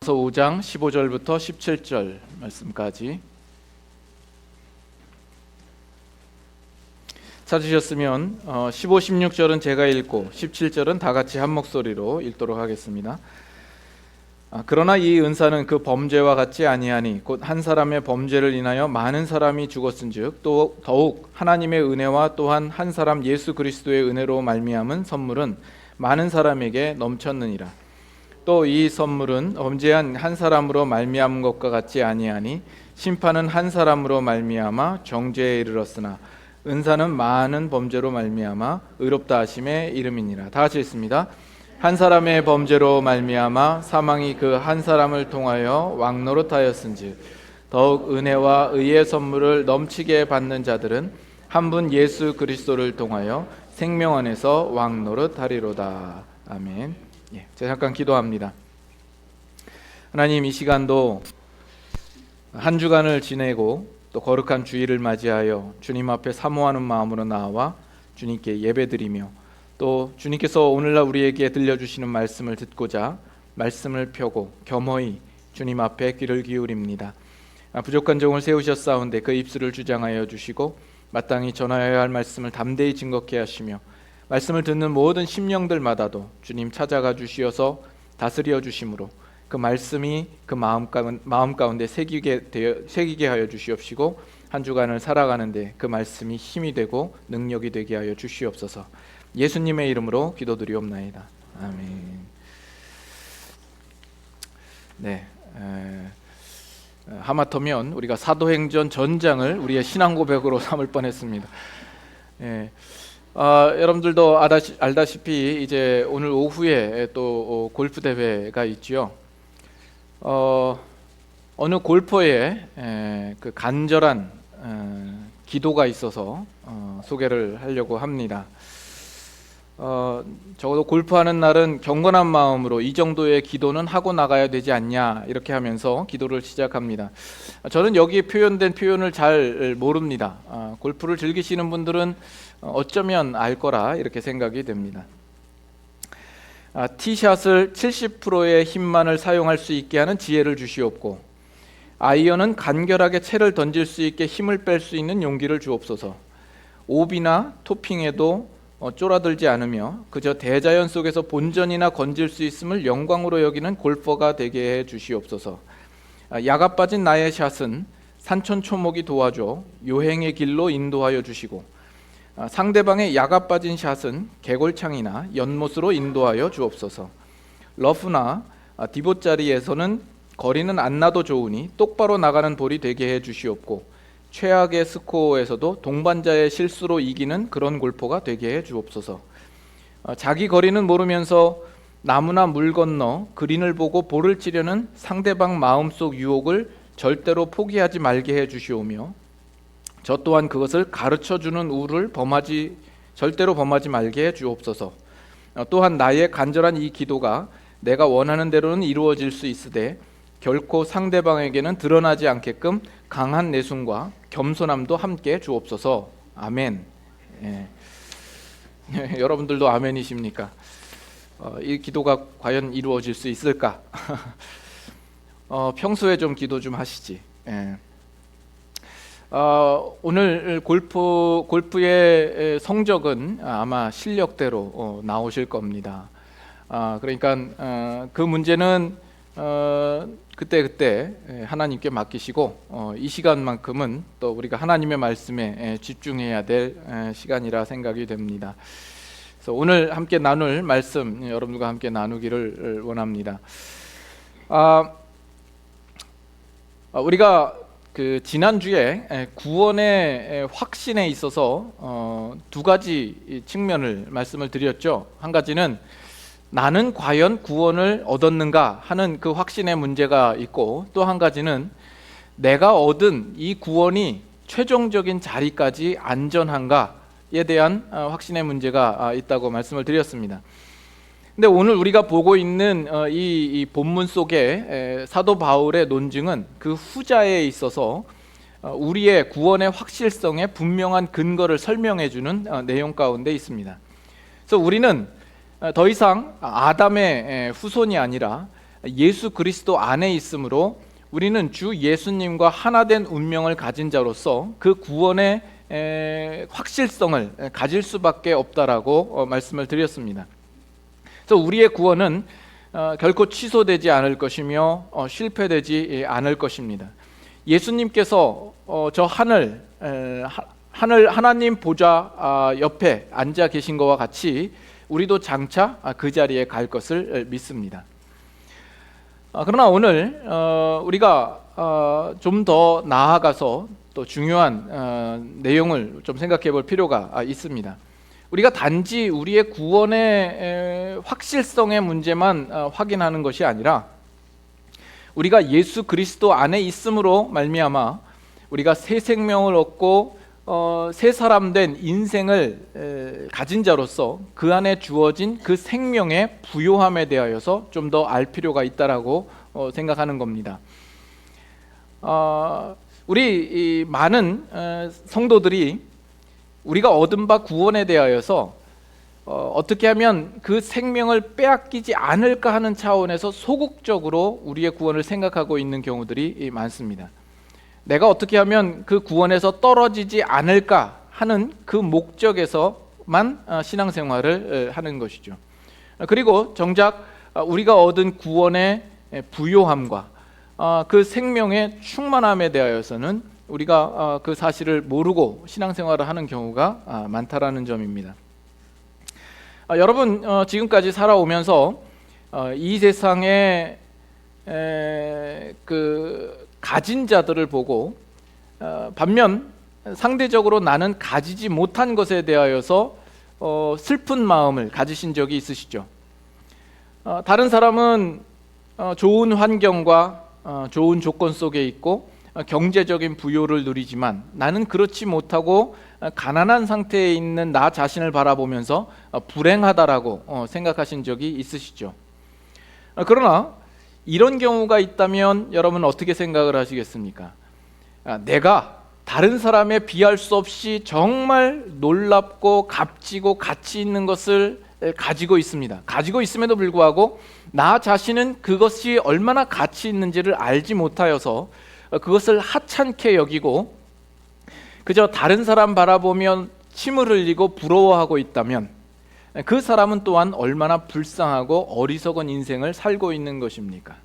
5장 15절부터 17절 말씀까지 찾으셨으면 15, 16절은 제가 읽고 17절은 다 같이 한 목소리로 읽도록 하겠습니다. 그러나 이 은사는 그 범죄와 같지 아니하니 곧 한 사람의 범죄를 인하여 많은 사람이 죽었은즉 또 더욱 하나님의 은혜와 또한 한 사람 예수 그리스도의 은혜로 말미암은 선물은 많은 사람에게 넘쳤느니라. 또 이 선물은 범죄한 한 사람으로 말미암은 것과 같지 아니하니 심판은 한 사람으로 말미암아 정죄에 이르렀으나 은사는 많은 범죄로 말미암아 의롭다 하심에 이름이니라. 다 같이 읽습니다. 한 사람의 범죄로 말미암아 사망이 그 한 사람을 통하여 왕노릇하였은즉 더욱 은혜와 의의 선물을 넘치게 받는 자들은 한 분 예수 그리스도를 통하여 생명 안에서 왕노릇하리로다. 아멘. 제가 잠깐 기도합니다. 하나님, 이 시간도 한 주간을 지내고 또 거룩한 주일을 맞이하여 주님 앞에 사모하는 마음으로 나와 주님께 예배드리며 또 주님께서 오늘날 우리에게 들려주시는 말씀을 듣고자 말씀을 펴고 겸허히 주님 앞에 귀를 기울입니다. 부족한 종을 세우셨사온데 그 입술을 주장하여 주시고 마땅히 전하여야 할 말씀을 담대히 증거케 하시며 말씀을 듣는 모든 심령들마다도 주님 찾아가 주시어서 다스려 주심으로 그 말씀이 그 마음 가운데 새기게 하여 주시옵시고 한 주간을 살아가는데 그 말씀이 힘이 되고 능력이 되게 하여 주시옵소서. 예수님의 이름으로 기도드리옵나이다. 아멘. 하마터면 우리가 사도행전 전장을 우리의 신앙 고백으로 삼을 뻔했습니다. 여러분들도 알다시피 이제 오늘 오후에 또 골프 대회가 있지요. 어느 골퍼의 그 간절한 기도가 있어서 소개를 하려고 합니다. 적어도 골프하는 날은 경건한 마음으로 이 정도의 기도는 하고 나가야 되지 않냐 이렇게 하면서 기도를 시작합니다. 저는 여기에 표현된 표현을 잘 모릅니다. 골프를 즐기시는 분들은 어쩌면 알 거라 이렇게 생각이 됩니다. 티샷을 70%의 힘만을 사용할 수 있게 하는 지혜를 주시옵고 아이언은 간결하게 채를 던질 수 있게 힘을 뺄 수 있는 용기를 주옵소서. 옵이나 토핑에도 쫄아들지 않으며 그저 대자연 속에서 본전이나 건질 수 있음을 영광으로 여기는 골퍼가 되게 해 주시옵소서. 야가 빠진 나의 샷은 산천초목이 도와줘 요행의 길로 인도하여 주시고 상대방의 야가 빠진 샷은 개골창이나 연못으로 인도하여 주옵소서. 러프나 디봇자리에서는 거리는 안 나도 좋으니 똑바로 나가는 볼이 되게 해 주시옵고 최악의 스코어에서도 동반자의 실수로 이기는 그런 골퍼가 되게 해 주옵소서. 자기 거리는 모르면서 나무나 물 건너 그린을 보고 볼을 치려는 상대방 마음속 유혹을 절대로 포기하지 말게 해 주시오며 저 또한 그것을 가르쳐주는 우를 절대로 범하지 말게 해 주옵소서. 또한 나의 간절한 이 기도가 내가 원하는 대로는 이루어질 수 있으되 결코 상대방에게는 드러나지 않게끔 강한 내숭과 겸손함도 함께 주옵소서. 아멘. 여러분들도 아멘이십니까? 이 기도가 과연 이루어질 수 있을까? 평소에 좀 기도 좀 하시지. 오늘 골프의 성적은 아마 실력대로 나오실 겁니다. 그러니까 그 문제는 그때 하나님께 맡기시고 이 시간만큼은 또 우리가 하나님의 말씀에 집중해야 될 시간이라 생각이 됩니다. 그래서 오늘 함께 나눌 말씀 여러분과 함께 나누기를 원합니다. 우리가 그 지난주에 구원의 확신에 있어서 두 가지 측면을 말씀을 드렸죠. 한 가지는 나는 과연 구원을 얻었는가 하는 그 확신의 문제가 있고 또 한 가지는 내가 얻은 이 구원이 최종적인 자리까지 안전한가에 대한 확신의 문제가 있다고 말씀을 드렸습니다. 근데 오늘 우리가 보고 있는 이 본문 속에 사도 바울의 논증은 그 후자에 있어서 우리의 구원의 확실성에 분명한 근거를 설명해 주는 내용 가운데 있습니다. 그래서 우리는 더 이상 아담의 후손이 아니라 예수 그리스도 안에 있으므로 우리는 주 예수님과 하나된 운명을 가진 자로서 그 구원의 확실성을 가질 수밖에 없다라고 말씀을 드렸습니다. 그래서 우리의 구원은 결코 취소되지 않을 것이며 실패되지 않을 것입니다. 예수님께서 저 하나님 보좌 옆에 앉아 계신 것과 같이 우리도 장차 그 자리에 갈 것을 믿습니다. 그러나 오늘 우리가 좀 더 나아가서 또 중요한 내용을 좀 생각해 볼 필요가 있습니다. 우리가 단지 우리의 구원의 확실성의 문제만 확인하는 것이 아니라 우리가 예수 그리스도 안에 있음으로 말미암아 우리가 새 생명을 얻고 새 사람 된 인생을 가진 자로서 그 안에 주어진 그 생명의 부요함에 대하여서 좀 더 알 필요가 있다라고 생각하는 겁니다. 우리 많은 성도들이 우리가 얻은 바 구원에 대하여서 어떻게 하면 그 생명을 빼앗기지 않을까 하는 차원에서 소극적으로 우리의 구원을 생각하고 있는 경우들이 많습니다. 내가 어떻게 하면 그 구원에서 떨어지지 않을까 하는 그 목적에서만 신앙생활을 하는 것이죠. 그리고 정작 우리가 얻은 구원의 부요함과 그 생명의 충만함에 대하여서는 우리가 그 사실을 모르고 신앙생활을 하는 경우가 많다라는 점입니다. 여러분 지금까지 살아오면서 이 세상의 그 가진 자들을 보고 반면 상대적으로 나는 가지지 못한 것에 대하여서 슬픈 마음을 가지신 적이 있으시죠? 다른 사람은 좋은 환경과 좋은 조건 속에 있고 경제적인 부요를 누리지만 나는 그렇지 못하고 가난한 상태에 있는 나 자신을 바라보면서 불행하다라고 생각하신 적이 있으시죠? 그러나 이런 경우가 있다면 여러분 어떻게 생각을 하시겠습니까? 내가 다른 사람에 비할 수 없이 정말 놀랍고 값지고 가치 있는 것을 가지고 있습니다. 가지고 있음에도 불구하고 나 자신은 그것이 얼마나 가치 있는지를 알지 못하여서 그것을 하찮게 여기고 그저 다른 사람 바라보면 침을 흘리고 부러워하고 있다면 그 사람은 또한 얼마나 불쌍하고 어리석은 인생을 살고 있는 것입니까?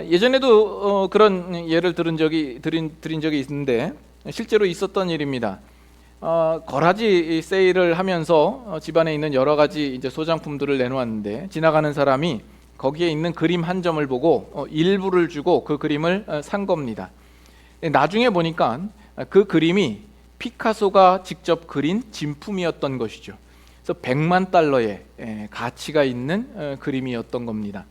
예전에도 그런 예를 드린 적이 있는데 실제로 있었던 일입니다. 거라지 세일을 하면서 집안에 있는 여러 가지 이제 소장품들을 내놓았는데 지나가는 사람이 거기에 있는 그림 한 점을 보고 일부를 주고 그 그림을 산 겁니다. 나중에 보니까 그 그림이 피카소가 직접 그린 진품이었던 것이죠. 그래서 100만 달러의 가치가 있는 그림이었던 겁니다.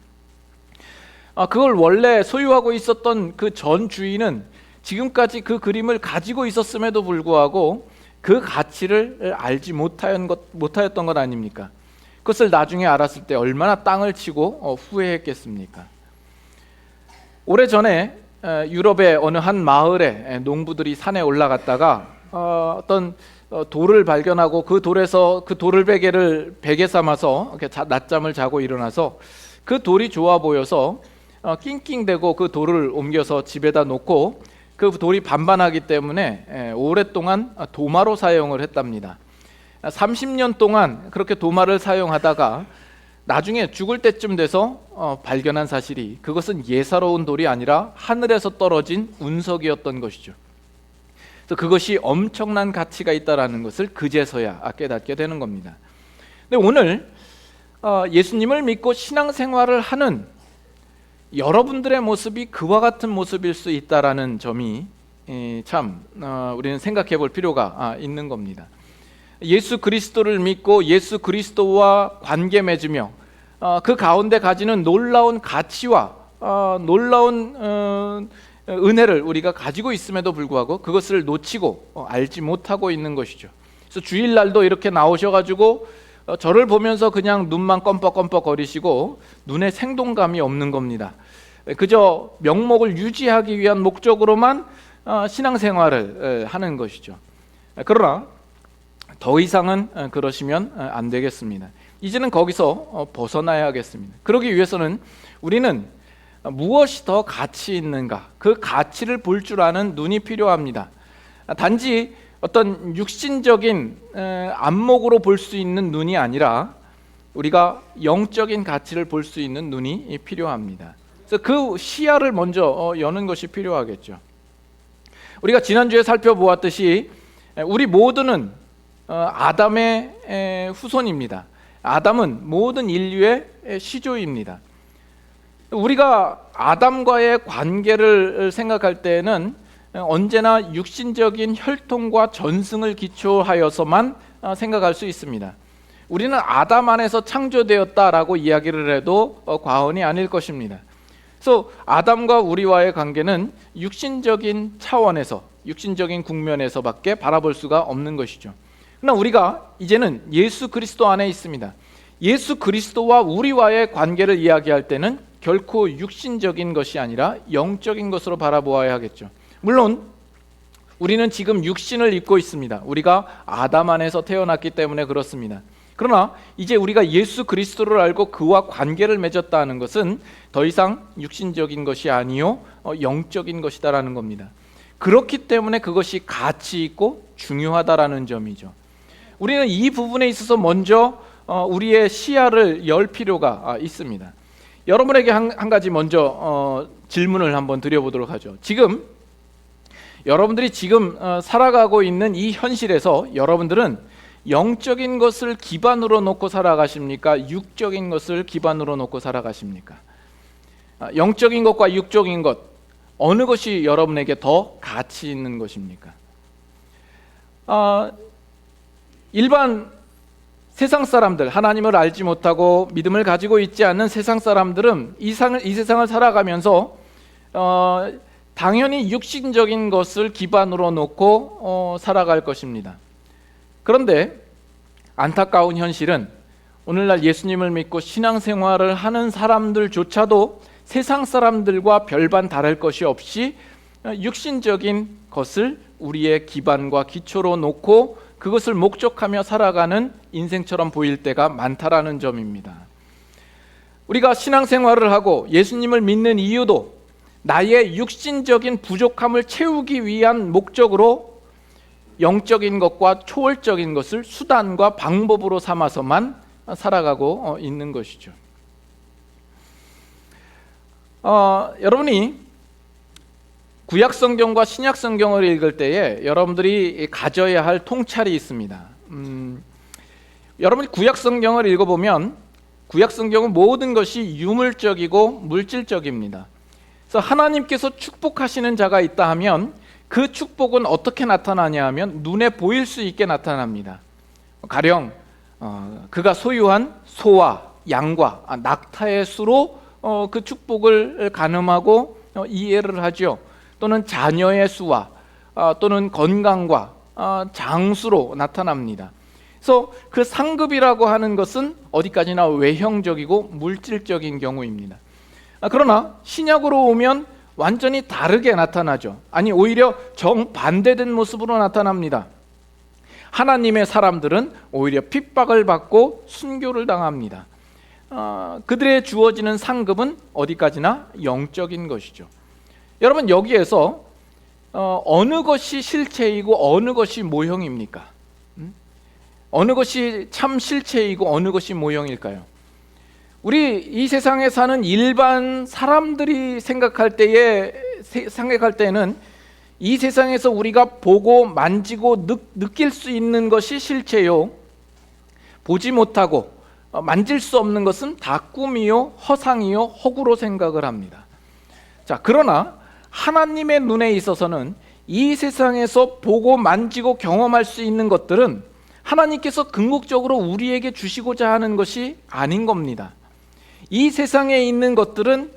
그걸 원래 소유하고 있었던 그 전 주인은 지금까지 그 그림을 가지고 있었음에도 불구하고 그 가치를 알지 못하였던 것 아닙니까? 그것을 나중에 알았을 때 얼마나 땅을 치고 후회했겠습니까? 오래전에 유럽의 어느 한 마을에 농부들이 산에 올라갔다가 어떤 돌을 발견하고 그 돌에서 그 돌베개를 베개 삼아서 낮잠을 자고 일어나서 그 돌이 좋아 보여서 낑낑대고 그 돌을 옮겨서 집에다 놓고 그 돌이 반반하기 때문에 오랫동안 도마로 사용을 했답니다. 30년 동안 그렇게 도마를 사용하다가 나중에 죽을 때쯤 돼서 발견한 사실이 그것은 예사로운 돌이 아니라 하늘에서 떨어진 운석이었던 것이죠. 그래서 그것이 엄청난 가치가 있다라는 것을 그제서야 깨닫게 되는 겁니다. 근데 오늘 예수님을 믿고 신앙생활을 하는 여러분들의 모습이 그와 같은 모습일 수 있다라는 점이 참 우리는 생각해 볼 필요가 있는 겁니다. 예수 그리스도를 믿고 예수 그리스도와 관계 맺으며 그 가운데 가지는 놀라운 가치와 놀라운 은혜를 우리가 가지고 있음에도 불구하고 그것을 놓치고 알지 못하고 있는 것이죠. 그래서 주일날도 이렇게 나오셔가지고 저를 보면서 그냥 눈만 껌뻑껌뻑 거리시고 눈에 생동감이 없는 겁니다. 그저 명목을 유지하기 위한 목적으로만 신앙생활을 하는 것이죠. 그러나 더 이상은 그러시면 안 되겠습니다. 이제는 거기서 벗어나야 하겠습니다. 그러기 위해서는 우리는 무엇이 더 가치 있는가, 그 가치를 볼 줄 아는 눈이 필요합니다. 단지 어떤 육신적인 안목으로 볼 수 있는 눈이 아니라 우리가 영적인 가치를 볼 수 있는 눈이 필요합니다. 그래서 그 시야를 먼저 여는 것이 필요하겠죠. 우리가 지난주에 살펴보았듯이 우리 모두는 아담의 후손입니다. 아담은 모든 인류의 시조입니다. 우리가 아담과의 관계를 생각할 때는 언제나 육신적인 혈통과 전승을 기초하여서만 생각할 수 있습니다. 우리는 아담 안에서 창조되었다라고 이야기를 해도 과언이 아닐 것입니다. 그래서 아담과 우리와의 관계는 육신적인 차원에서, 육신적인 국면에서밖에 바라볼 수가 없는 것이죠. 그러나 우리가 이제는 예수 그리스도 안에 있습니다. 예수 그리스도와 우리와의 관계를 이야기할 때는 결코 육신적인 것이 아니라 영적인 것으로 바라보아야 하겠죠. 물론 우리는 지금 육신을 입고 있습니다. 우리가 아담 안에서 태어났기 때문에 그렇습니다. 그러나 이제 우리가 예수 그리스도를 알고 그와 관계를 맺었다는 것은 더 이상 육신적인 것이 아니요 영적인 것이다라는 겁니다. 그렇기 때문에 그것이 가치 있고 중요하다라는 점이죠. 우리는 이 부분에 있어서 먼저 우리의 시야를 열 필요가 있습니다. 여러분에게 한 가지 먼저 질문을 한번 드려보도록 하죠. 여러분들이 지금 살아가고 있는 이 현실에서 여러분들은 영적인 것을 기반으로 놓고 살아가십니까? 육적인 것을 기반으로 놓고 살아가십니까? 영적인 것과 육적인 것, 어느 것이 여러분에게 더 가치 있는 것입니까? 일반 세상 사람들, 하나님을 알지 못하고 믿음을 가지고 있지 않는 세상 사람들은 이 세상을 살아가면서 당연히 육신적인 것을 기반으로 놓고 살아갈 것입니다. 그런데 안타까운 현실은 오늘날 예수님을 믿고 신앙생활을 하는 사람들조차도 세상 사람들과 별반 다를 것이 없이 육신적인 것을 우리의 기반과 기초로 놓고 그것을 목적하며 살아가는 인생처럼 보일 때가 많다라는 점입니다. 우리가 신앙생활을 하고 예수님을 믿는 이유도 나의 육신적인 부족함을 채우기 위한 목적으로 영적인 것과 초월적인 것을 수단과 방법으로 삼아서만 살아가고 있는 것이죠. 여러분이 구약 성경과 신약 성경을 읽을 때에 여러분들이 가져야 할 통찰이 있습니다. 여러분이 구약 성경을 읽어보면 구약 성경은 모든 것이 유물적이고 물질적입니다. 그래서 하나님께서 축복하시는 자가 있다 하면 그 축복은 어떻게 나타나냐 하면 눈에 보일 수 있게 나타납니다. 가령 그가 소유한 소와 양과 낙타의 수로 그 축복을 가늠하고 이해를 하죠. 또는 자녀의 수와 또는 건강과 장수로 나타납니다. 그래서 그 상급이라고 하는 것은 어디까지나 외형적이고 물질적인 경우입니다. 그러나 신약으로 오면 완전히 다르게 나타나죠. 아니 오히려 정반대된 모습으로 나타납니다. 하나님의 사람들은 오히려 핍박을 받고 순교를 당합니다. 그들의 주어지는 상급은 어디까지나 영적인 것이죠. 여러분 여기에서 어느 것이 실체이고 어느 것이 모형입니까? 어느 것이 참 실체이고 어느 것이 모형일까요? 우리 이 세상에 사는 일반 사람들이 생각할 때에는 이 세상에서 우리가 보고 만지고 느낄 수 있는 것이 실체요, 보지 못하고 만질 수 없는 것은 다 꿈이요, 허상이요, 허구로 생각을 합니다. 자, 그러나 하나님의 눈에 있어서는 이 세상에서 보고 만지고 경험할 수 있는 것들은 하나님께서 궁극적으로 우리에게 주시고자 하는 것이 아닌 겁니다. 이 세상에 있는 것들은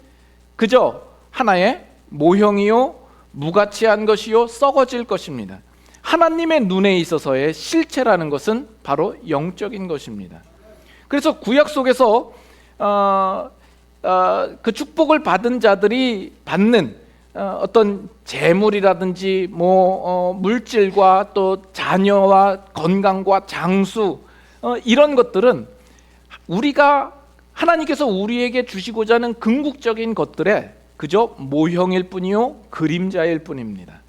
그저 하나의 모형이요, 무가치한 것이요, 썩어질 것입니다. 하나님의 눈에 있어서의 실체라는 것은 바로 영적인 것입니다. 그래서 구약 속에서 그 축복을 받은 자들이 받는 어떤 재물이라든지 물질과 또 자녀와 건강과 장수 이런 것들은 우리가 하나님께서 우리에게 주시고자 하는 궁극적인 것들에 그저 모형일 뿐이요 그림자일 뿐입니다.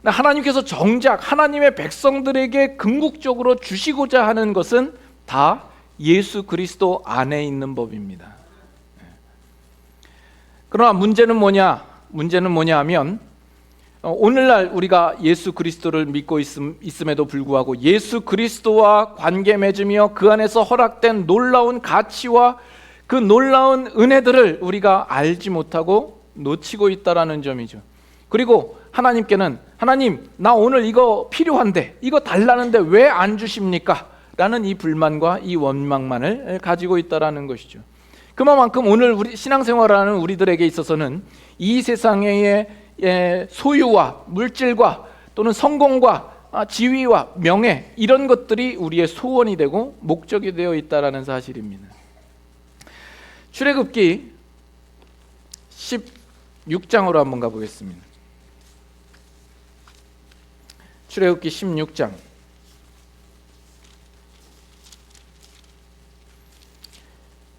하나님께서 정작 하나님의 백성들에게 궁극적으로 주시고자 하는 것은 다 예수 그리스도 안에 있는 법입니다. 그러나 문제는 뭐냐 하면 오늘날 우리가 예수 그리스도를 믿고 있음에도 불구하고 예수 그리스도와 관계 맺으며 그 안에서 허락된 놀라운 가치와 그 놀라운 은혜들을 우리가 알지 못하고 놓치고 있다라는 점이죠. 그리고 하나님께는 하나님 나 오늘 이거 필요한데 이거 달라는데 왜 안 주십니까? 라는 이 불만과 이 원망만을 가지고 있다라는 것이죠. 그만큼 오늘 우리 신앙생활하는 우리들에게 있어서는 이 세상의 소유와 물질과 또는 성공과 지위와 명예 이런 것들이 우리의 소원이 되고 목적이 되어 있다라는 사실입니다. 출애굽기 16장으로 한번 가보겠습니다. 출애굽기 16장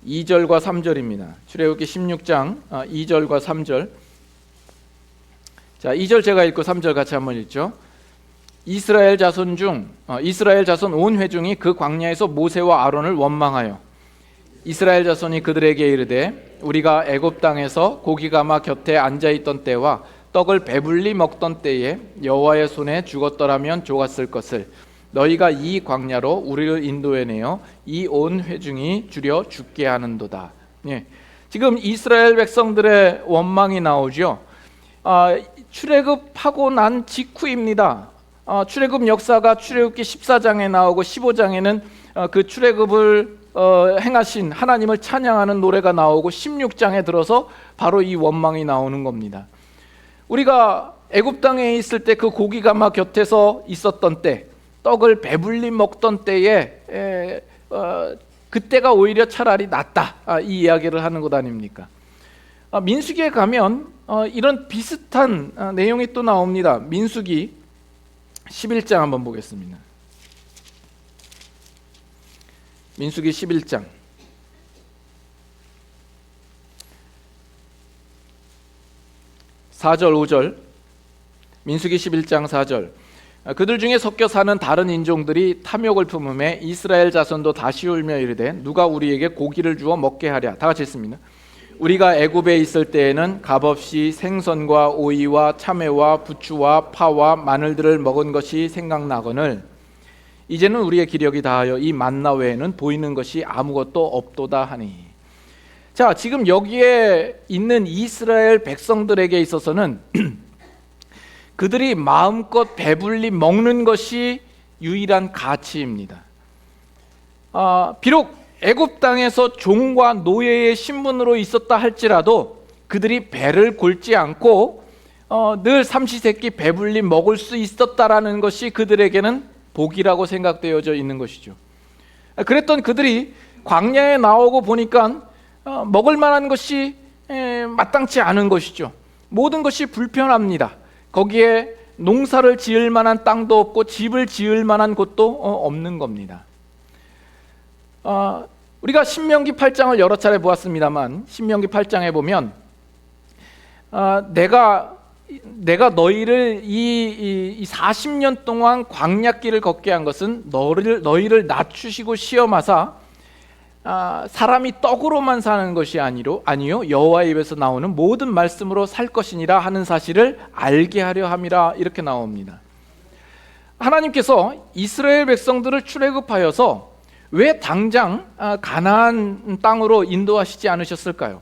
2절과 3절입니다. 출애굽기 16장 2절과 3절. 자, 2절 제가 읽고 3절 같이 한번 읽죠. 이스라엘 자손 온 회중이 그 광야에서 모세와 아론을 원망하여 이스라엘 자손이 그들에게 이르되 우리가 애굽 땅에서 고기가마 곁에 앉아 있던 때와 떡을 배불리 먹던 때에 여호와의 손에 죽었더라면 좋았을 것을 너희가 이 광야로 우리를 인도해내어 이 온 회중이 주려 죽게 하는도다. 예. 지금 이스라엘 백성들의 원망이 나오죠. 출애굽하고 난 직후입니다. 출애굽 역사가 출애굽기 14장에 나오고 15장에는 그 출애굽을 행하신 하나님을 찬양하는 노래가 나오고 16장에 들어서 바로 이 원망이 나오는 겁니다. 우리가 애굽 땅에 있을 때 그 고기가마 곁에서 있었던 때 떡을 배불리 먹던 때에 그때가 오히려 차라리 낫다 이 이야기를 하는 것 아닙니까? 민수기에 가면 이런 비슷한 내용이 또 나옵니다. 민수기 11장 한번 보겠습니다. 민수기 11장 4절 5절. 민수기 11장 4절. 그들 중에 섞여 사는 다른 인종들이 탐욕을 품음에 이스라엘 자손도 다시 울며 이르되 누가 우리에게 고기를 주어 먹게 하랴. 다 같이 했습니다. 우리가 애굽에 있을 때에는 값없이 생선과 오이와 참외와 부추와 파와 마늘들을 먹은 것이 생각나거늘 이제는 우리의 기력이 다하여 이 만나 외에는 보이는 것이 아무것도 없도다 하니. 자, 지금 여기에 있는 이스라엘 백성들에게 있어서는 그들이 마음껏 배불리 먹는 것이 유일한 가치입니다. 비록 애굽 땅에서 종과 노예의 신분으로 있었다 할지라도 그들이 배를 골지 않고 늘 삼시세끼 배불리 먹을 수 있었다라는 것이 그들에게는 복이라고 생각되어져 있는 것이죠. 그랬던 그들이 광야에 나오고 보니까 먹을 만한 것이 마땅치 않은 것이죠. 모든 것이 불편합니다. 거기에 농사를 지을 만한 땅도 없고 집을 지을 만한 곳도 없는 겁니다. 우리가 신명기 8장을 여러 차례 보았습니다만 신명기 8장에 보면 내가 너희를 이 40년 동안 광야길을 걷게 한 것은 너희를 낮추시고 시험하사 사람이 떡으로만 사는 것이 아니요 여호와의 입에서 나오는 모든 말씀으로 살 것이니라 하는 사실을 알게 하려 함이라 이렇게 나옵니다. 하나님께서 이스라엘 백성들을 출애굽하여서 왜 당장 가나안 땅으로 인도하시지 않으셨을까요?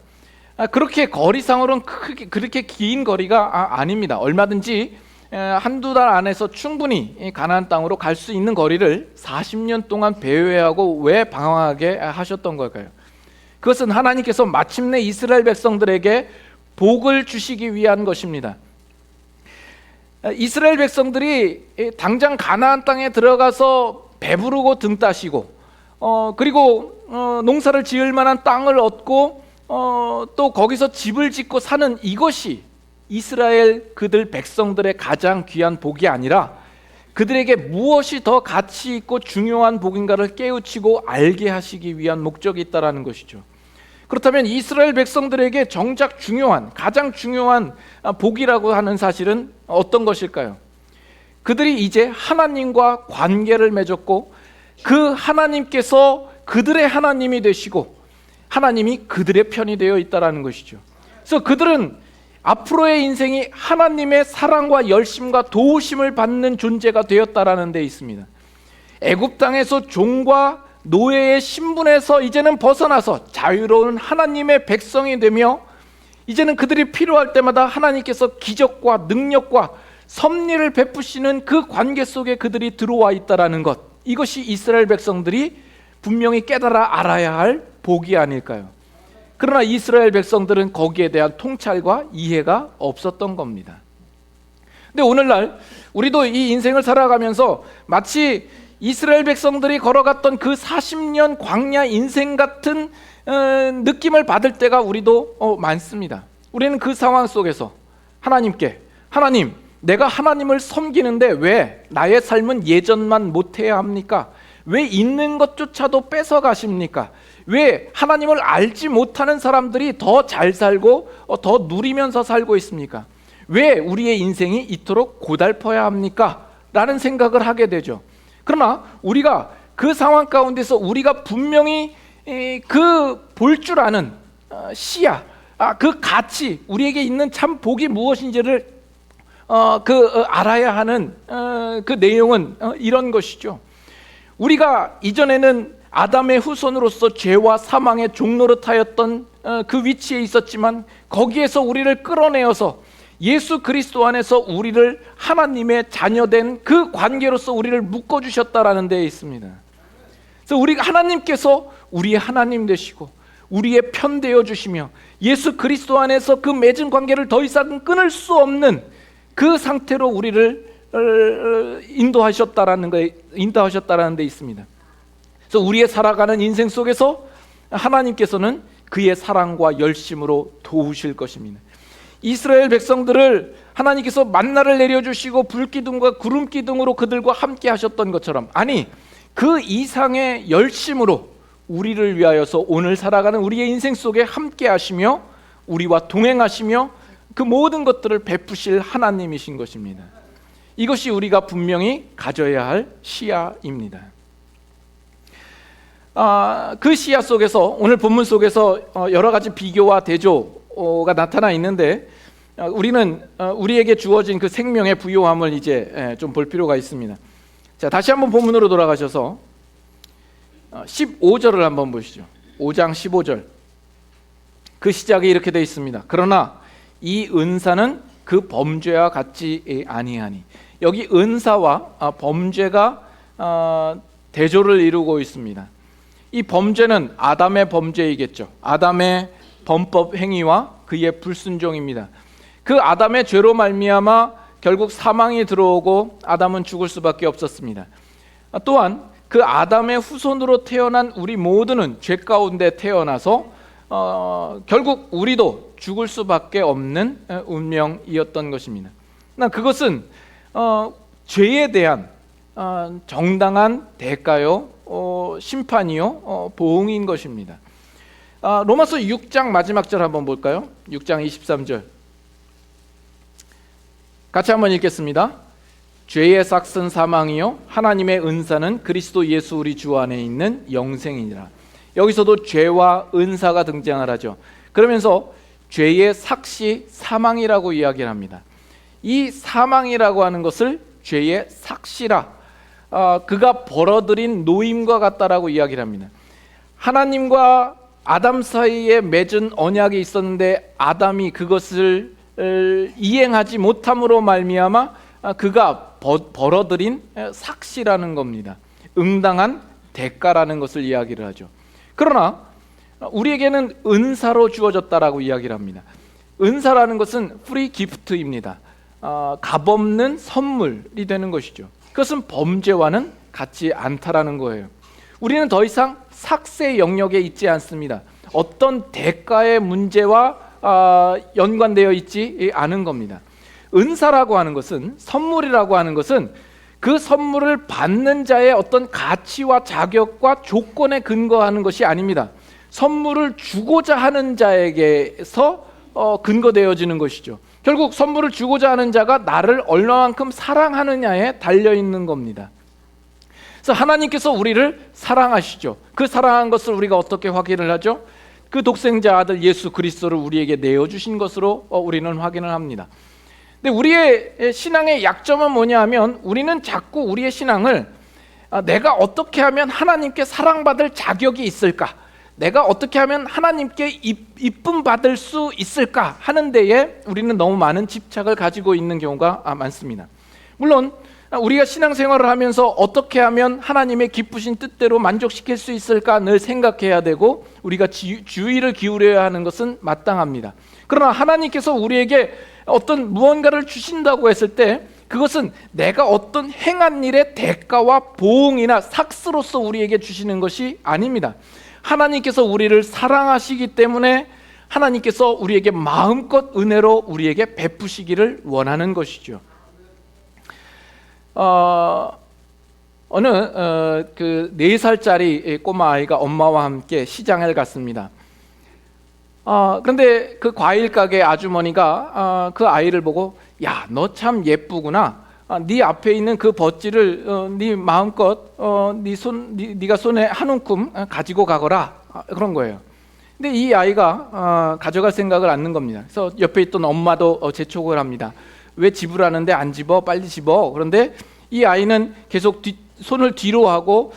그렇게 거리상으로는 그렇게 긴 거리가 아닙니다. 얼마든지 한두 달 안에서 충분히 가나안 땅으로 갈 수 있는 거리를 40년 동안 배회하고 왜 방황하게 하셨던 걸까요? 그것은 하나님께서 마침내 이스라엘 백성들에게 복을 주시기 위한 것입니다. 이스라엘 백성들이 당장 가나안 땅에 들어가서 배부르고 등 따시고 그리고 농사를 지을 만한 땅을 얻고 또 거기서 집을 짓고 사는 이것이 이스라엘 그들 백성들의 가장 귀한 복이 아니라 그들에게 무엇이 더 가치 있고 중요한 복인가를 깨우치고 알게 하시기 위한 목적이 있다라는 것이죠. 그렇다면 이스라엘 백성들에게 정작 가장 중요한 복이라고 하는 사실은 어떤 것일까요? 그들이 이제 하나님과 관계를 맺었고 그 하나님께서 그들의 하나님이 되시고 하나님이 그들의 편이 되어 있다라는 것이죠. 그래서 그들은 앞으로의 인생이 하나님의 사랑과 열심과 도우심을 받는 존재가 되었다라는 데 있습니다. 애굽 땅에서 종과 노예의 신분에서 이제는 벗어나서 자유로운 하나님의 백성이 되며 이제는 그들이 필요할 때마다 하나님께서 기적과 능력과 섭리를 베푸시는 그 관계 속에 그들이 들어와 있다라는 것, 이것이 이스라엘 백성들이 분명히 깨달아 알아야 할 복이 아닐까요? 그러나 이스라엘 백성들은 거기에 대한 통찰과 이해가 없었던 겁니다. 근데 오늘날 우리도 이 인생을 살아가면서 마치 이스라엘 백성들이 걸어갔던 그 40년 광야 인생 같은 느낌을 받을 때가 우리도 많습니다. 우리는 그 상황 속에서 하나님, 내가 하나님을 섬기는데 왜 나의 삶은 예전만 못해야 합니까? 왜 있는 것조차도 뺏어 가십니까? 왜 하나님을 알지 못하는 사람들이 더 잘 살고 더 누리면서 살고 있습니까? 왜 우리의 인생이 이토록 고달퍼야 합니까? 라는 생각을 하게 되죠. 그러나 우리가 그 상황 가운데서 우리가 분명히 그 볼 줄 아는 시야, 그 가치, 우리에게 있는 참 복이 무엇인지를 알아야 하는 그 내용은 이런 것이죠. 우리가 이전에는 아담의 후손으로서 죄와 사망의 종노릇하였던 그 위치에 있었지만 거기에서 우리를 끌어내어서 예수 그리스도 안에서 우리를 하나님의 자녀된 그 관계로서 우리를 묶어주셨다라는 데에 있습니다. 그래서 우리가 하나님께서 우리의 하나님 되시고 우리의 편 되어 주시며 예수 그리스도 안에서 그 맺은 관계를 더 이상 끊을 수 없는 그 상태로 우리를 인도하셨다라는 데 있습니다. 그래서 우리의 살아가는 인생 속에서 하나님께서는 그의 사랑과 열심으로 도우실 것입니다. 이스라엘 백성들을 하나님께서 만나를 내려주시고 불기둥과 구름기둥으로 그들과 함께 하셨던 것처럼, 아니 그 이상의 열심으로 우리를 위하여서 오늘 살아가는 우리의 인생 속에 함께 하시며 우리와 동행하시며 그 모든 것들을 베푸실 하나님이신 것입니다. 이것이 우리가 분명히 가져야 할 시야입니다. 그 시야 속에서 오늘 본문 속에서 여러 가지 비교와 대조가 나타나 있는데 우리는 우리에게 주어진 그 생명의 부요함을 이제 좀 볼 필요가 있습니다. 자, 다시 한번 본문으로 돌아가셔서 15절을 한번 보시죠. 5장 15절. 그 시작이 이렇게 되어 있습니다. 그러나 이 은사는 그 범죄와 같지 아니하니. 여기 은사와 범죄가 대조를 이루고 있습니다. 이 범죄는 아담의 범죄이겠죠. 아담의 범법 행위와 그의 불순종입니다. 그 아담의 죄로 말미암아 결국 사망이 들어오고 아담은 죽을 수밖에 없었습니다. 또한 그 아담의 후손으로 태어난 우리 모두는 죄 가운데 태어나서 결국 우리도 죽을 수밖에 없는 운명이었던 것입니다. 그것은 죄에 대한 정당한 대가요, 심판이요, 보응인 것입니다. 로마서 6장 마지막 절 한번 볼까요? 6장 23절 같이 한번 읽겠습니다. 죄의 삭은 사망이요 하나님의 은사는 그리스도 예수 우리 주 안에 있는 영생이니라. 여기서도 죄와 은사가 등장을 하죠. 그러면서 죄의 삭시 사망이라고 이야기를 합니다. 이 사망이라고 하는 것을 죄의 삭시라, 그가 벌어들인 노임과 같다라고 이야기를 합니다. 하나님과 아담 사이에 맺은 언약이 있었는데 아담이 그것을 이행하지 못함으로 말미암아 그가 벌어들인 삭시라는 겁니다. 응당한 대가라는 것을 이야기를 하죠. 그러나 우리에게는 은사로 주어졌다라고 이야기를 합니다. 은사라는 것은 프리 기프트입니다. 값없는 선물이 되는 것이죠. 그것은 범죄와는 같지 않다라는 거예요. 우리는 더 이상 삭세 영역에 있지 않습니다. 어떤 대가의 문제와 연관되어 있지 않은 겁니다. 은사라고 하는 것은, 선물이라고 하는 것은 그 선물을 받는 자의 어떤 가치와 자격과 조건에 근거하는 것이 아닙니다. 선물을 주고자 하는 자에게서 근거되어지는 것이죠. 결국 선물을 주고자 하는 자가 나를 얼마만큼 사랑하느냐에 달려있는 겁니다. 그래서 하나님께서 우리를 사랑하시죠. 그 사랑한 것을 우리가 어떻게 확인을 하죠? 그 독생자 아들 예수 그리스도를 우리에게 내어주신 것으로 우리는 확인을 합니다. 근데 우리의 신앙의 약점은 뭐냐 하면 우리는 자꾸 우리의 신앙을 내가 어떻게 하면 하나님께 사랑받을 자격이 있을까? 내가 어떻게 하면 하나님께 이쁨 받을 수 있을까 하는 데에 우리는 너무 많은 집착을 가지고 있는 경우가 많습니다. 물론 우리가 신앙생활을 하면서 어떻게 하면 하나님의 기쁘신 뜻대로 만족시킬 수 있을까 늘 생각해야 되고 우리가 주의를 기울여야 하는 것은 마땅합니다. 그러나 하나님께서 우리에게 어떤 무언가를 주신다고 했을 때 그것은 내가 어떤 행한 일의 대가와 보응이나 삭스로서 우리에게 주시는 것이 아닙니다. 하나님께서 우리를 사랑하시기 때문에 하나님께서 우리에게 마음껏 은혜로 우리에게 베푸시기를 원하는 것이죠. 어느 그 4살짜리 꼬마 아이가 엄마와 함께 시장을 갔습니다. 그런데 그 과일 가게 아주머니가 그 아이를 보고 야, 너 참 예쁘구나. 네 앞에 있는 그 버찌를 네 마음껏 네가 손에 한 움큼 가지고 가거라. 그런 거예요. 근데 이 아이가 가져갈 생각을 않는 겁니다. 그래서 옆에 있던 엄마도 재촉을 합니다. 왜 집으라는데 안 집어? 빨리 집어. 그런데 이 아이는 계속 손을 뒤로 하고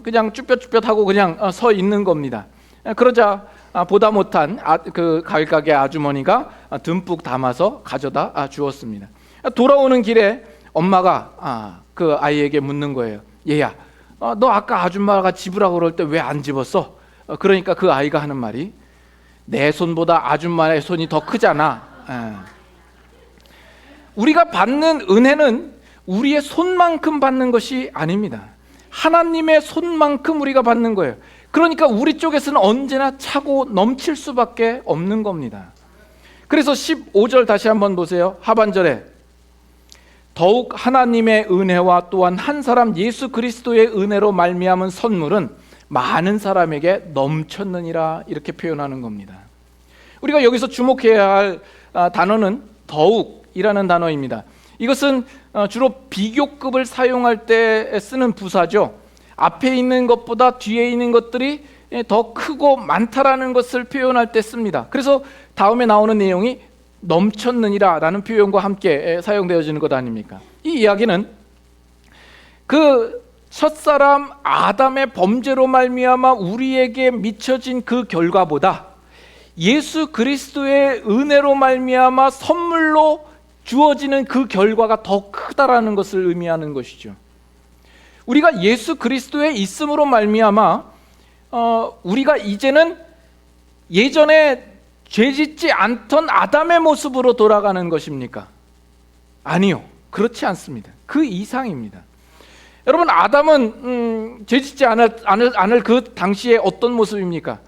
그냥 쭈뼛쭈뼛하고 그냥 서 있는 겁니다. 그러자 보다 못한 그 과일 가게 아주머니가 듬뿍 담아서 가져다 주었습니다. 돌아오는 길에 엄마가 그 아이에게 묻는 거예요. 얘야, 너 아까 아줌마가 집으라고 그럴 때 왜 안 집었어? 그러니까 그 아이가 하는 말이 내 손보다 아줌마의 손이 더 크잖아. 우리가 받는 은혜는 우리의 손만큼 받는 것이 아닙니다. 하나님의 손만큼 우리가 받는 거예요. 그러니까 우리 쪽에서는 언제나 차고 넘칠 수밖에 없는 겁니다. 그래서 15절 다시 한번 보세요. 하반절에 더욱 하나님의 은혜와 또한 한 사람 예수 그리스도의 은혜로 말미암은 선물은 많은 사람에게 넘쳤느니라 이렇게 표현하는 겁니다. 우리가 여기서 주목해야 할 단어는 더욱이라는 단어입니다. 이것은 주로 비교급을 사용할 때 쓰는 부사죠. 앞에 있는 것보다 뒤에 있는 것들이 더 크고 많다라는 것을 표현할 때 씁니다. 그래서 다음에 나오는 내용이 넘쳤느니라 라는 표현과 함께 사용되어지는 것 아닙니까? 이 이야기는 그 첫사람 아담의 범죄로 말미암아 우리에게 미쳐진 그 결과보다 예수 그리스도의 은혜로 말미암아 선물로 주어지는 그 결과가 더 크다라는 것을 의미하는 것이죠. 우리가 예수 그리스도에 있음으로 말미암아 우리가 이제는 예전에 죄짓지 않던 아담의 모습으로 돌아가는 것입니까? 아니요, 그렇지 않습니다. 그 이상입니다. 여러분, 아담은 죄짓지 않을 그 당시에 어떤 모습입니까?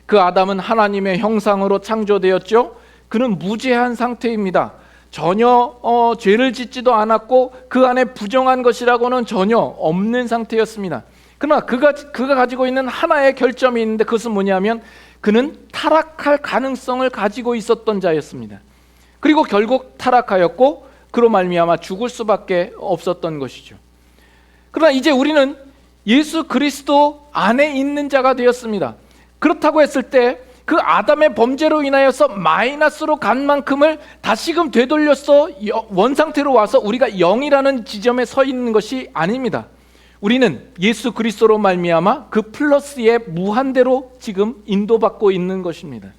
그 아담은 하나님의 형상으로 창조되었죠. 그는 무죄한 상태입니다. 전혀 죄를 짓지도 않았고 그 안에 부정한 것이라고는 전혀 없는 상태였습니다. 그러나 그가 가지고 있는 하나의 결점이 있는데 그것은 뭐냐면 그는 타락할 가능성을 가지고 있었던 자였습니다. 그리고 결국 타락하였고 그로 말미암아 죽을 수밖에 없었던 것이죠. 그러나 이제 우리는 예수 그리스도 안에 있는 자가 되었습니다. 그렇다고 했을 때 그 아담의 범죄로 인하여서 마이너스로 간 만큼을 다시금 되돌려서 원상태로 와서 우리가 0이라는 지점에 서 있는 것이 아닙니다. 우리는 예수 그리스도로 말미암아 그 플러스의 무한대로 지금 인도받고 있는 것입니다.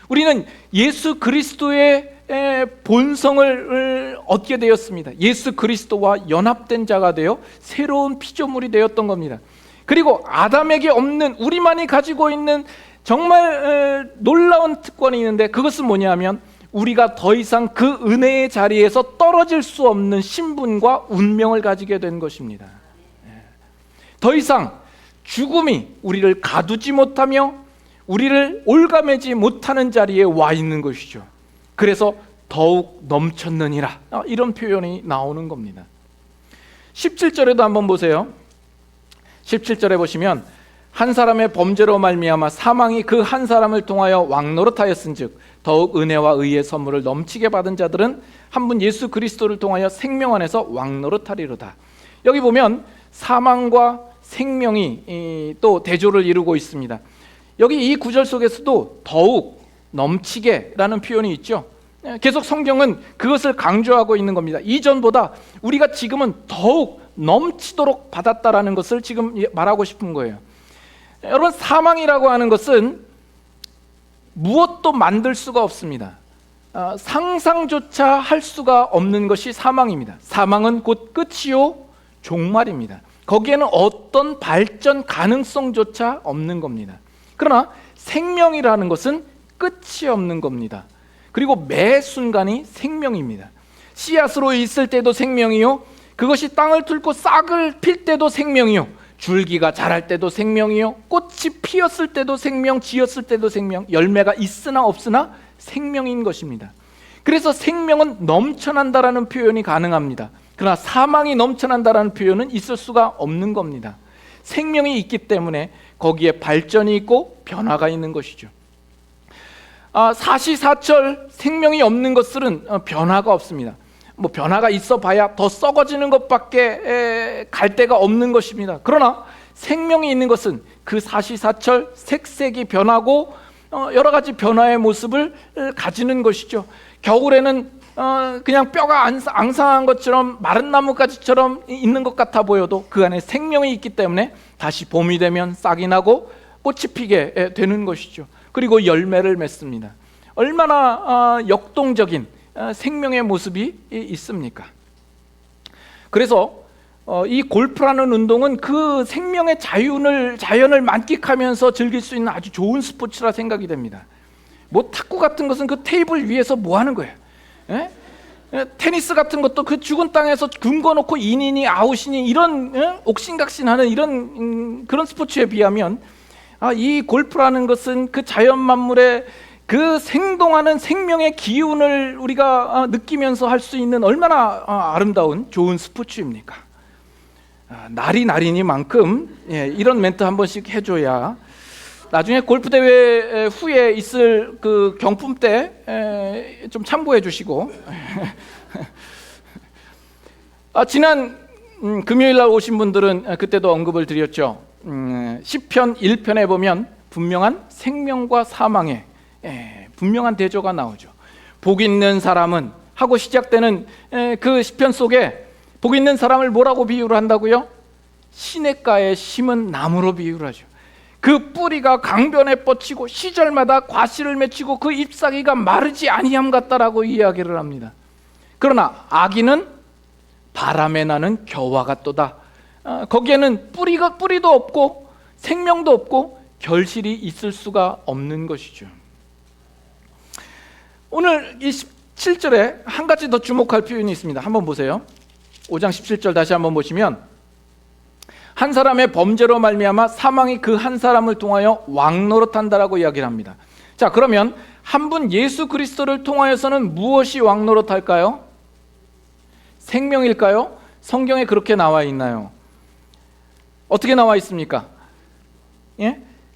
우리는 예수 그리스도의 본성을 얻게 되었습니다. 예수 그리스도와 연합된 자가 되어 새로운 피조물이 되었던 겁니다. 그리고 아담에게 없는 우리만이 가지고 있는 정말 놀라운 특권이 있는데 그것은 뭐냐면 우리가 더 이상 그 은혜의 자리에서 떨어질 수 없는 신분과 운명을 가지게 된 것입니다. 더 이상 죽음이 우리를 가두지 못하며 우리를 올가매지 못하는 자리에 와 있는 것이죠. 그래서 더욱 넘쳤느니라 이런 표현이 나오는 겁니다. 17절에도 한번 보세요. 17절에 보시면 한 사람의 범죄로 말미암아 사망이 그 한 사람을 통하여 왕노릇하였은즉 더욱 은혜와 의의 선물을 넘치게 받은 자들은 한 분 예수 그리스도를 통하여 생명 안에서 왕노릇하리로다. 여기 보면 사망과 생명이 또 대조를 이루고 있습니다. 여기 이 구절 속에서도 더욱 넘치게라는 표현이 있죠. 계속 성경은 그것을 강조하고 있는 겁니다. 이전보다 우리가 지금은 더욱 넘치도록 받았다라는 것을 지금 말하고 싶은 거예요. 여러분, 사망이라고 하는 것은 무엇도 만들 수가 없습니다. 상상조차 할 수가 없는 것이 사망입니다. 사망은 곧 끝이요 종말입니다. 거기에는 어떤 발전 가능성조차 없는 겁니다. 그러나 생명이라는 것은 끝이 없는 겁니다. 그리고 매 순간이 생명입니다. 씨앗으로 있을 때도 생명이요, 그것이 땅을 뚫고 싹을 필 때도 생명이요, 줄기가 자랄 때도 생명이요, 꽃이 피었을 때도 생명, 지었을 때도 생명, 열매가 있으나 없으나 생명인 것입니다. 그래서 생명은 넘쳐난다라는 표현이 가능합니다. 그러나 사망이 넘쳐난다라는 표현은 있을 수가 없는 겁니다. 생명이 있기 때문에 거기에 발전이 있고 변화가 있는 것이죠. 사시사철 생명이 없는 것들은 변화가 없습니다. 뭐 변화가 있어 봐야 더 썩어지는 것밖에 갈 데가 없는 것입니다. 그러나 생명이 있는 것은 그 사시사철 색색이 변하고 여러 가지 변화의 모습을 가지는 것이죠. 겨울에는 그냥 뼈가 앙상한 것처럼 마른 나뭇가지처럼 있는 것 같아 보여도 그 안에 생명이 있기 때문에 다시 봄이 되면 싹이 나고 꽃이 피게 되는 것이죠. 그리고 열매를 맺습니다. 얼마나 역동적인 생명의 모습이 있습니까? 그래서 이 골프라는 운동은 그 생명의 자연을 만끽하면서 즐길 수 있는 아주 좋은 스포츠라 생각이 됩니다. 뭐 탁구 같은 것은 그 테이블 위에서 뭐 하는 거예요? 테니스 같은 것도 그 죽은 땅에서 굶겨놓고 인이니 아웃이니 이런 옥신각신하는 이런 그런 스포츠에 비하면 이 골프라는 것은 그 자연 만물의 그 생동하는 생명의 기운을 우리가 느끼면서 할 수 있는 얼마나 아름다운 좋은 스포츠입니까? 나리니만큼 이런 멘트 한 번씩 해줘야 나중에 골프 대회 후에 있을 그 경품 때 좀 참고해 주시고 지난 금요일 날 오신 분들은 그때도 언급을 드렸죠. 시편 1편에 보면 분명한 생명과 사망의 분명한 대조가 나오죠. 복 있는 사람은 하고 시작되는 그 시편 속에 복 있는 사람을 뭐라고 비유를 한다고요? 시냇가에 심은 나무로 비유를 하죠. 그 뿌리가 강변에 뻗치고 시절마다 과실을 맺히고 그 잎사귀가 마르지 아니함 같다라고 이야기를 합니다. 그러나 악인은 바람에 나는 겨와 같도다. 거기에는 뿌리도 없고 생명도 없고 결실이 있을 수가 없는 것이죠. 오늘 이 17절에 한 가지 더 주목할 표현이 있습니다. 한번 보세요. 5장 17절 다시 한번 보시면 한 사람의 범죄로 말미암아 사망이 그 한 사람을 통하여 왕노릇한다라고 이야기를 합니다. 자, 그러면 한 분 예수 그리스도를 통하여서는 무엇이 왕노릇할까요? 생명일까요? 성경에 그렇게 나와 있나요? 어떻게 나와 있습니까?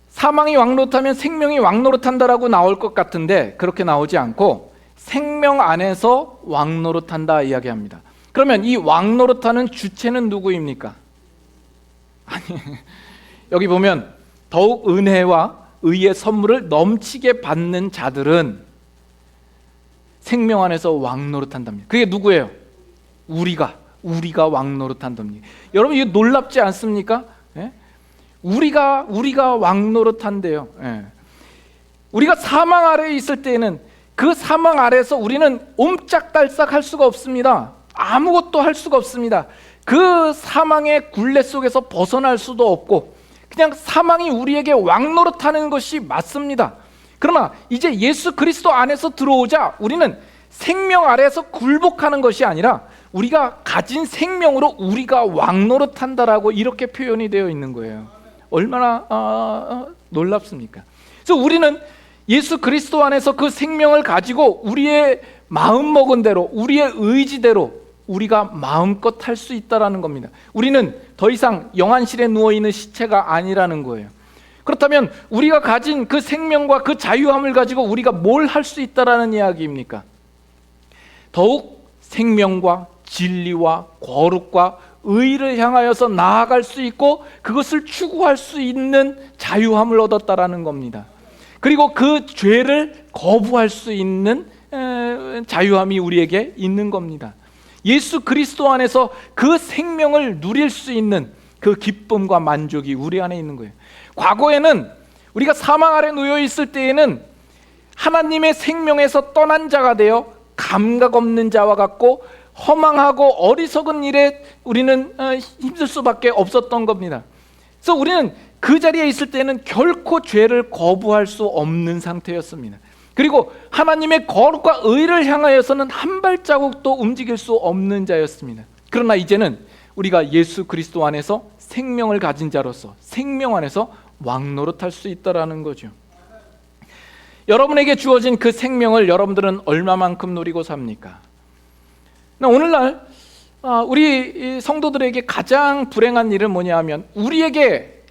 사망이 왕노릇하면 생명이 왕노릇한다라고 나올 것 같은데 그렇게 나오지 않고 생명 안에서 왕노릇한다 이야기합니다. 그러면 이 왕노릇하는 주체는 누구입니까? 아니, 여기 보면 더욱 은혜와 의의 선물을 넘치게 받는 자들은 생명 안에서 왕노릇한답니다. 그게 누구예요? 우리가 왕노릇한답니다. 여러분, 이거 놀랍지 않습니까? 우리가 왕노릇한대요. 우리가 사망 아래에 있을 때에는 그 사망 아래에서 우리는 옴짝달싹 할 수가 없습니다. 아무것도 할 수가 없습니다. 그 사망의 굴레 속에서 벗어날 수도 없고 그냥 사망이 우리에게 왕노릇하는 것이 맞습니다. 그러나 이제 예수 그리스도 안에서 들어오자 우리는 생명 아래에서 굴복하는 것이 아니라 우리가 가진 생명으로 우리가 왕노릇한다라고 이렇게 표현이 되어 있는 거예요. 얼마나 놀랍습니까? 그래서 우리는 예수 그리스도 안에서 그 생명을 가지고 우리의 마음먹은 대로 우리의 의지대로 우리가 마음껏 할 수 있다라는 겁니다. 우리는 더 이상 영안실에 누워있는 시체가 아니라는 거예요. 그렇다면 우리가 가진 그 생명과 그 자유함을 가지고 우리가 뭘 할 수 있다라는 이야기입니까? 더욱 생명과 진리와 거룩과 의를 향하여서 나아갈 수 있고 그것을 추구할 수 있는 자유함을 얻었다라는 겁니다. 그리고 그 죄를 거부할 수 있는 자유함이 우리에게 있는 겁니다. 예수 그리스도 안에서 그 생명을 누릴 수 있는 그 기쁨과 만족이 우리 안에 있는 거예요. 과거에는 우리가 사망 아래 놓여 있을 때에는 하나님의 생명에서 떠난 자가 되어 감각 없는 자와 같고 허망하고 어리석은 일에 우리는 힘들 수밖에 없었던 겁니다. 그래서 우리는 그 자리에 있을 때는 결코 죄를 거부할 수 없는 상태였습니다. 그리고 하나님의 거룩과 의를 향하여서는 한 발자국도 움직일 수 없는 자였습니다. 그러나 이제는 우리가 예수 그리스도 안에서 생명을 가진 자로서 생명 안에서 왕노릇할 수 있다라는 거죠. 여러분에게 주어진 그 생명을 여러분들은 얼마만큼 누리고 삽니까? 오늘날 우리 성도들에게 가장 불행한 일은 뭐냐 하면 우리에게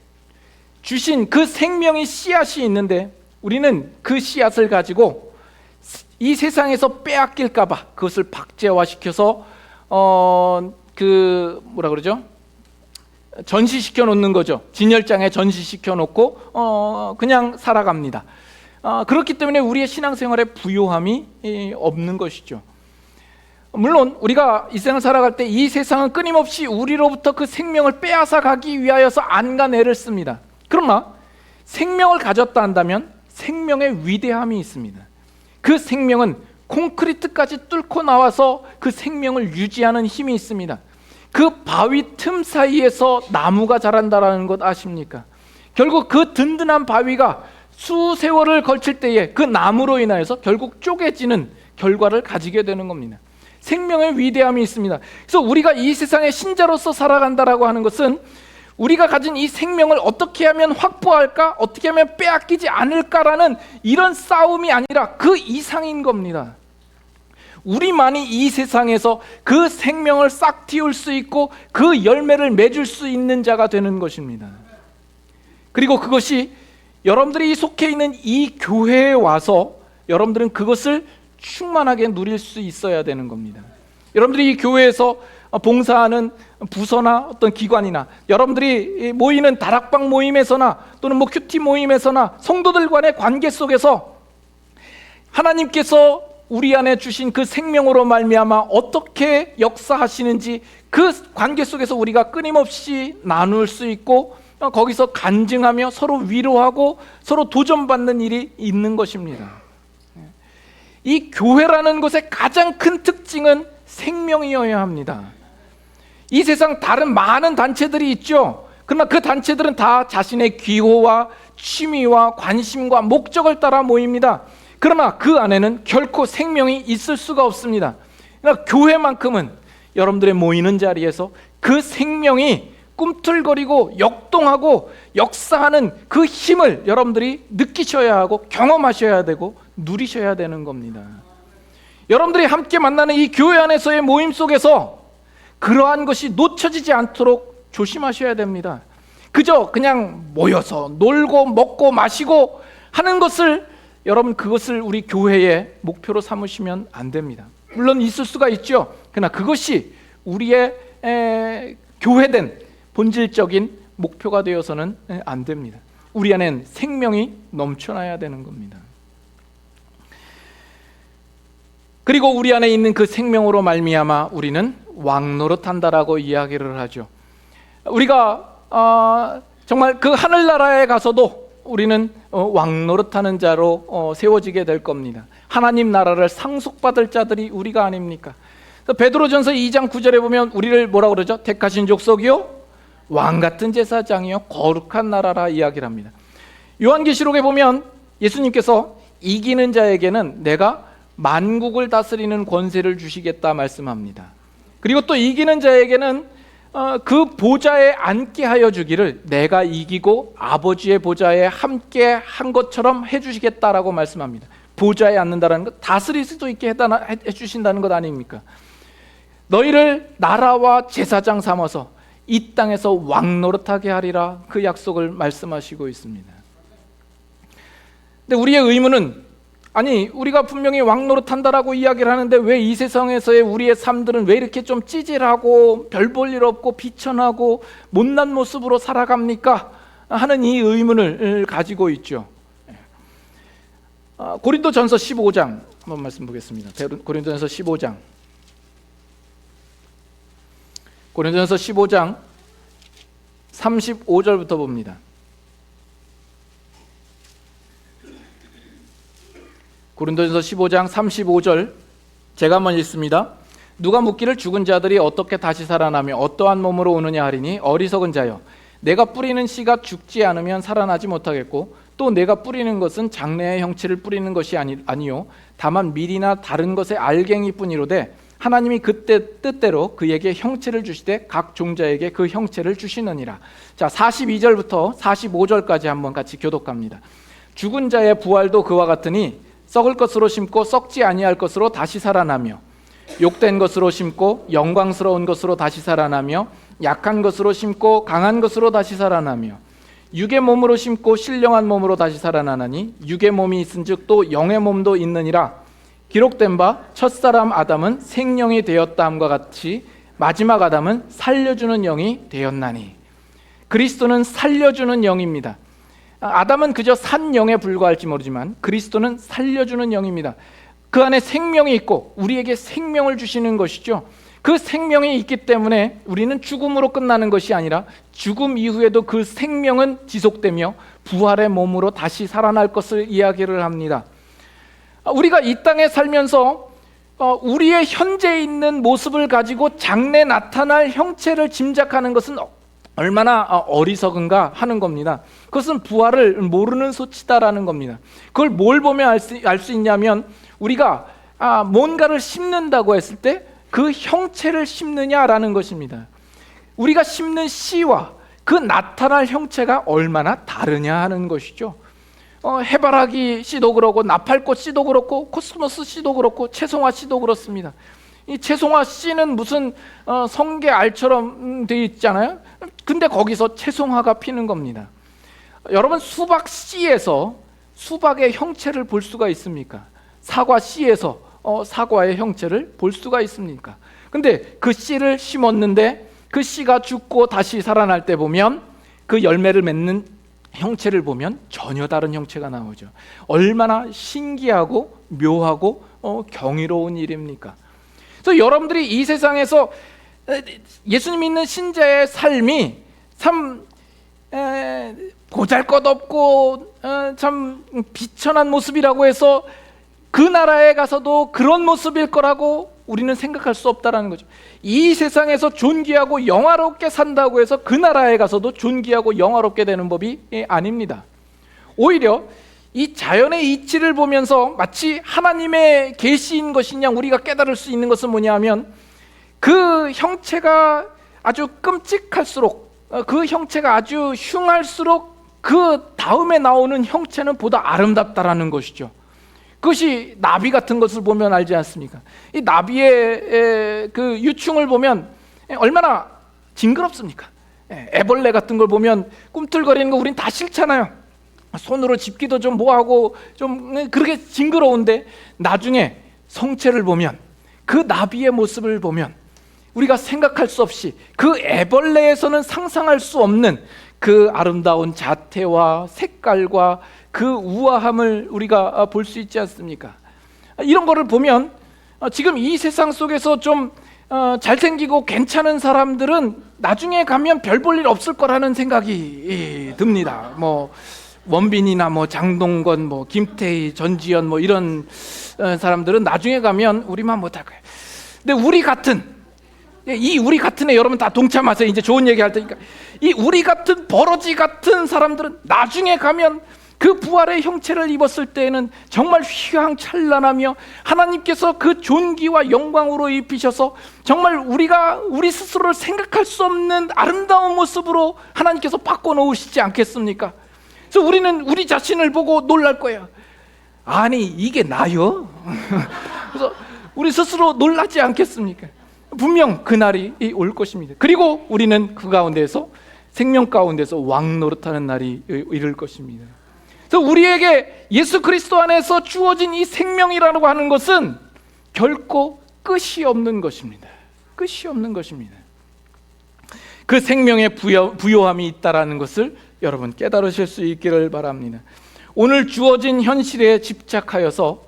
주신 그 생명의 씨앗이 있는데 우리는 그 씨앗을 가지고 이 세상에서 빼앗길까 봐 그것을 박제화시켜서 전시시켜 놓는 거죠. 진열장에 전시시켜 놓고 그냥 살아갑니다. 그렇기 때문에 우리의 신앙생활에 부요함이 없는 것이죠. 물론 우리가 이 세상을 살아갈 때 이 세상은 끊임없이 우리로부터 그 생명을 빼앗아 가기 위하여서 안간애를 씁니다. 그러나 생명을 가졌다 한다면 생명의 위대함이 있습니다. 그 생명은 콘크리트까지 뚫고 나와서 그 생명을 유지하는 힘이 있습니다. 그 바위 틈 사이에서 나무가 자란다는 것 아십니까? 결국 그 든든한 바위가 수세월을 걸칠 때에 그 나무로 인하여서 결국 쪼개지는 결과를 가지게 되는 겁니다. 생명의 위대함이 있습니다. 그래서 우리가 이 세상의 신자로서 살아간다라고 하는 것은 우리가 가진 이 생명을 어떻게 하면 확보할까? 어떻게 하면 빼앗기지 않을까라는 이런 싸움이 아니라 그 이상인 겁니다. 우리만이 이 세상에서 그 생명을 싹 틔울 수 있고 그 열매를 맺을 수 있는 자가 되는 것입니다. 그리고 그것이 여러분들이 속해 있는 이 교회에 와서 여러분들은 그것을 충만하게 누릴 수 있어야 되는 겁니다. 여러분들이 이 교회에서 봉사하는 부서나 어떤 기관이나 여러분들이 모이는 다락방 모임에서나 또는 큐티 모임에서나 성도들 간의 관계 속에서 하나님께서 우리 안에 주신 그 생명으로 말미암아 어떻게 역사하시는지 그 관계 속에서 우리가 끊임없이 나눌 수 있고 거기서 간증하며 서로 위로하고 서로 도전받는 일이 있는 것입니다. 이 교회라는 것의 가장 큰 특징은 생명이어야 합니다. 이 세상 다른 많은 단체들이 있죠. 그러나 그 단체들은 다 자신의 기호와 취미와 관심과 목적을 따라 모입니다. 그러나 그 안에는 결코 생명이 있을 수가 없습니다. 그러나 교회만큼은 여러분들의 모이는 자리에서 그 생명이 꿈틀거리고 역동하고 역사하는 그 힘을 여러분들이 느끼셔야 하고 경험하셔야 되고 누리셔야 되는 겁니다. 여러분들이 함께 만나는 이 교회 안에서의 모임 속에서 그러한 것이 놓쳐지지 않도록 조심하셔야 됩니다. 그저 그냥 모여서 놀고 먹고 마시고 하는 것을 여러분 그것을 우리 교회의 목표로 삼으시면 안 됩니다. 물론 있을 수가 있죠. 그러나 그것이 우리의 교회된 본질적인 목표가 되어서는 안 됩니다. 우리 안엔 생명이 넘쳐나야 되는 겁니다. 그리고 우리 안에 있는 그 생명으로 말미암아 우리는 왕노릇한다라고 이야기를 하죠. 우리가 정말 그 하늘나라에 가서도 우리는 왕노릇하는 자로 세워지게 될 겁니다. 하나님 나라를 상속받을 자들이 우리가 아닙니까? 베드로전서 2장 9절에 보면 우리를 뭐라고 그러죠? 택하신 족속이요 왕같은 제사장이요 거룩한 나라라 이야기를 합니다. 요한계시록에 보면 예수님께서 이기는 자에게는 내가 만국을 다스리는 권세를 주시겠다 말씀합니다. 그리고 또 이기는 자에게는 그 보좌에 앉게 하여 주기를 내가 이기고 아버지의 보좌에 함께 한 것처럼 해주시겠다라고 말씀합니다. 보좌에 앉는다는 것, 다스릴 수도 있게 해주신다는 것 아닙니까? 너희를 나라와 제사장 삼아서 이 땅에서 왕노릇하게 하리라, 그 약속을 말씀하시고 있습니다. 근데 우리의 의문은, 아니 우리가 분명히 왕노릇한다라고 이야기를 하는데 왜 이 세상에서의 우리의 삶들은 왜 이렇게 좀 찌질하고 별 볼 일 없고 비천하고 못난 모습으로 살아갑니까? 하는 이 의문을 가지고 있죠. 고린도전서 15장 한번 말씀 보겠습니다. 고린도전서 15장. 고린도전서 15장 35절부터 봅니다. 고린도전서 15장 35절 제가 한번 읽습니다. 누가 묻기를 죽은 자들이 어떻게 다시 살아나며 어떠한 몸으로 오느냐 하리니, 어리석은 자여, 내가 뿌리는 씨가 죽지 않으면 살아나지 못하겠고 또 내가 뿌리는 것은 장래의 형체를 뿌리는 것이 아니요 다만 밀이나 다른 것의 알갱이뿐이로되 하나님이 그때 뜻대로 그에게 형체를 주시되 각 종자에게 그 형체를 주시느니라. 자, 42절부터 45절까지 한번 같이 교독합니다. 죽은 자의 부활도 그와 같으니 썩을 것으로 심고 썩지 아니할 것으로 다시 살아나며, 욕된 것으로 심고 영광스러운 것으로 다시 살아나며, 약한 것으로 심고 강한 것으로 다시 살아나며, 육의 몸으로 심고 신령한 몸으로 다시 살아나나니 육의 몸이 있은즉 또 영의 몸도 있느니라. 기록된 바 첫사람 아담은 생령이 되었다함과 같이 마지막 아담은 살려주는 영이 되었나니. 그리스도는 살려주는 영입니다. 아담은 그저 산 영에 불과할지 모르지만 그리스도는 살려주는 영입니다. 그 안에 생명이 있고 우리에게 생명을 주시는 것이죠. 그 생명이 있기 때문에 우리는 죽음으로 끝나는 것이 아니라 죽음 이후에도 그 생명은 지속되며 부활의 몸으로 다시 살아날 것을 이야기를 합니다. 우리가 이 땅에 살면서 우리의 현재 있는 모습을 가지고 장래 나타날 형체를 짐작하는 것은 얼마나 어리석은가 하는 겁니다. 그것은 부활을 모르는 소치다라는 겁니다. 그걸 뭘 보면 알 수 있냐면, 우리가 뭔가를 심는다고 했을 때 그 형체를 심느냐라는 것입니다. 우리가 심는 씨와 그 나타날 형체가 얼마나 다르냐 하는 것이죠. 해바라기 씨도 그렇고 나팔꽃 씨도 그렇고 코스모스 씨도 그렇고 채송화 씨도 그렇습니다. 이 채송화 씨는 무슨 성게 알처럼 되어 있잖아요. 근데 거기서 채송화가 피는 겁니다. 여러분, 수박 씨에서 수박의 형체를 볼 수가 있습니까? 사과 씨에서 사과의 형체를 볼 수가 있습니까? 근데 그 씨를 심었는데 그 씨가 죽고 다시 살아날 때 보면 그 열매를 맺는 형체를 보면 전혀 다른 형체가 나오죠. 얼마나 신기하고 묘하고 경이로운 일입니까? 그래서 여러분들이 이 세상에서 예수님 믿는 신자의 삶이 참 보잘것없고 참 비천한 모습이라고 해서 그 나라에 가서도 그런 모습일 거라고 우리는 생각할 수 없다라는 거죠. 이 세상에서 존귀하고 영화롭게 산다고 해서 그 나라에 가서도 존귀하고 영화롭게 되는 법이 아닙니다. 오히려 이 자연의 이치를 보면서 마치 하나님의 계시인 것이냐 우리가 깨달을 수 있는 것은 뭐냐면, 그 형체가 아주 끔찍할수록, 그 형체가 아주 흉할수록 그 다음에 나오는 형체는 보다 아름답다라는 것이죠. 그것이 나비 같은 것을 보면 알지 않습니까? 이 나비의 그 유충을 보면 얼마나 징그럽습니까? 애벌레 같은 걸 보면 꿈틀거리는 거 우린 다 싫잖아요. 손으로 집기도 좀 뭐하고 좀 그렇게 징그러운데, 나중에 성체를 보면, 그 나비의 모습을 보면 우리가 생각할 수 없이, 그 애벌레에서는 상상할 수 없는 그 아름다운 자태와 색깔과 그 우아함을 우리가 볼 수 있지 않습니까? 이런 거를 보면 지금 이 세상 속에서 좀 잘생기고 괜찮은 사람들은 나중에 가면 별 볼 일 없을 거라는 생각이 듭니다. 뭐 원빈이나 뭐 장동건, 뭐 김태희, 전지현 뭐 이런 사람들은 나중에 가면 우리만 못할 거예요. 근데 우리 같은 애 여러분 다 동참하세요. 이제 좋은 얘기 할 테니까. 이 우리 같은 버러지 같은 사람들은 나중에 가면 그 부활의 형체를 입었을 때에는 정말 휘황찬란하며 하나님께서 그 존귀와 영광으로 입히셔서 정말 우리 스스로를 생각할 수 없는 아름다운 모습으로 하나님께서 바꿔놓으시지 않겠습니까? 그래서 우리는 우리 자신을 보고 놀랄 거예요. 아니 이게 나요? 그래서 우리 스스로 놀라지 않겠습니까? 분명 그날이 올 것입니다. 그리고 우리는 그 가운데서 생명 가운데서 왕 노릇하는 날이 이를 것입니다. 그래서 우리에게 예수 그리스도 안에서 주어진 이 생명이라고 하는 것은 결코 끝이 없는 것입니다. 끝이 없는 것입니다. 그 생명의 부요함이 있다라는 것을 여러분 깨달으실 수 있기를 바랍니다. 오늘 주어진 현실에 집착하여서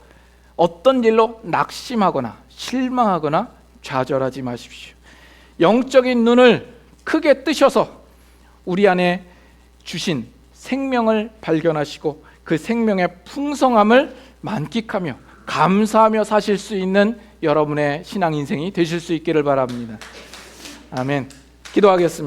어떤 일로 낙심하거나 실망하거나 좌절하지 마십시오. 영적인 눈을 크게 뜨셔서 우리 안에 주신 생명을 발견하시고 그 생명의 풍성함을 만끽하며 감사하며 사실 수 있는 여러분의 신앙 인생이 되실 수 있기를 바랍니다. 아멘. 기도하겠습니다.